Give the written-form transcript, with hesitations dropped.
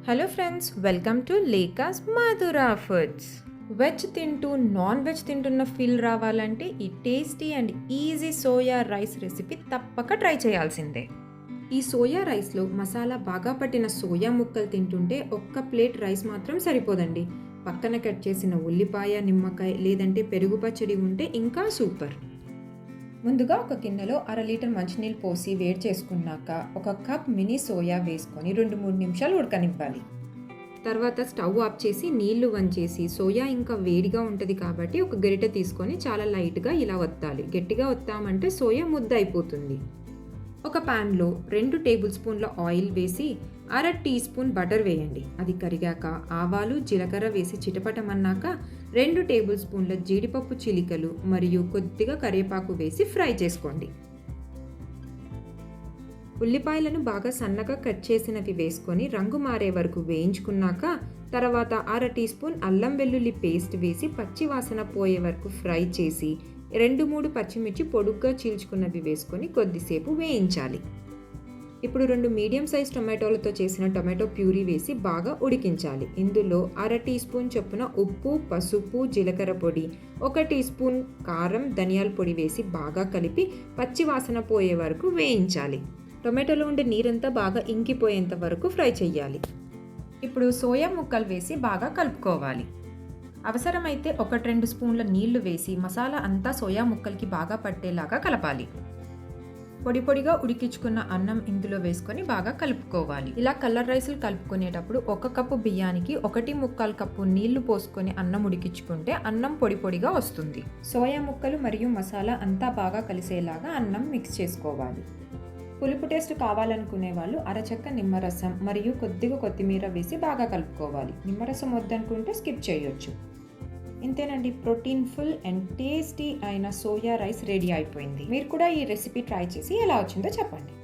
Hello friends, welcome to లేకాస్ Madhura foods. Veg తింటూ non veg తింటున్న ఫీల్ రావాలంటే ఈ tasty and easy soya rice recipe తప్పక ట్రై చేయాల్సిందే. ఈ సోయా రైస్లో మసాలా బాగా పట్టిన సోయా ముక్కలు తింటుంటే ఒక్క ప్లేట్ రైస్ మాత్రం సరిపోదండి. పక్కన కట్ చేసిన ఉల్లిపాయ, నిమ్మకాయ లేదంటే పెరుగు పచ్చడి ఉంటే ఇంకా సూపర్. ముందుగా ఒక గిన్నెలో 1/2 లీటర్ మంచినీళ్ళు పోసి వేడి చేసుకున్నాక 1 కప్ మినీ సోయా వేసుకొని 2-3 నిమిషాలు ఉడకనివ్వాలి. తర్వాత స్టవ్ ఆఫ్ చేసి నీళ్లు వంచేసి సోయా ఇంకా వేడిగా ఉంటుంది కాబట్టి ఒక గరిటె తీసుకొని చాలా లైట్గా ఇలా ఒత్తాలి. గట్టిగా ఒత్తామంటే సోయా ముద్ద అయిపోతుంది. ఒక ప్యాన్లో 2 టేబుల్ స్పూన్ల ఆయిల్ వేసి 1/2 టీ స్పూన్ బటర్ వేయండి. అది కరిగాక ఆవాలు, జీలకర్ర వేసి చిటపటమన్నాక 2 టేబుల్ స్పూన్ల జీడిపప్పు చిలికలు మరియు కొద్దిగా కరివేపాకు వేసి ఫ్రై చేసుకోండి. ఉల్లిపాయలను బాగా సన్నగా కట్ చేసినవి వేసుకొని రంగు మారే వరకు వేయించుకున్నాక తర్వాత 1/2 టీ స్పూన్ అల్లం వెల్లుల్లి పేస్ట్ వేసి పచ్చి వాసన పోయే వరకు ఫ్రై చేసి 2-3 పచ్చిమిర్చి పొడుగ్గా చీల్చుకున్నవి వేసుకొని కొద్దిసేపు వేయించాలి. ఇప్పుడు 2 మీడియం సైజ్ టొమాటోలతో చేసిన టొమాటో ప్యూరీ వేసి బాగా ఉడికించాలి. ఇందులో 1/2 టీ స్పూన్ చొప్పున ఉప్పు, పసుపు, జీలకర్ర పొడి, 1 టీ స్పూన్ కారం, ధనియాల పొడి వేసి బాగా కలిపి పచ్చి వాసన పోయే వరకు వేయించాలి. టొమాటోలో ఉండే నీరంతా బాగా ఇంకిపోయేంత వరకు ఫ్రై చేయాలి. ఇప్పుడు సోయా ముక్కలు వేసి బాగా కలుపుకోవాలి. అవసరమైతే 1-2 స్పూన్ల నీళ్లు వేసి మసాలా అంతా సోయా ముక్కలకి బాగా పట్టేలాగా కలపాలి. పొడి పొడిగా ఉడికించుకున్న అన్నం ఇందులో వేసుకొని బాగా కలుపుకోవాలి. ఇలా కలర్ రైస్లు కలుపుకునేటప్పుడు 1 కప్పు బియ్యానికి 1.25 కప్పు నీళ్లు పోసుకొని అన్నం ఉడికించుకుంటే అన్నం పొడి పొడిగా వస్తుంది. సోయా ముక్కలు మరియు మసాలా అంతా బాగా కలిసేలాగా అన్నం మిక్స్ చేసుకోవాలి. పులుపు టేస్ట్ కావాలనుకునే వాళ్ళు అరచక్క నిమ్మరసం మరియు కొద్దిగా కొత్తిమీర వేసి బాగా కలుపుకోవాలి. నిమ్మరసం వద్దనుకుంటే స్కిప్ చేయొచ్చు. ఇంతేనండి, ప్రోటీన్ ఫుల్ అండ్ టేస్టీ అయిన సోయా రైస్ రెడీ అయిపోయింది. మీరు కూడా ఈ రెసిపీ ట్రై చేసి ఎలా వచ్చిందో చెప్పండి.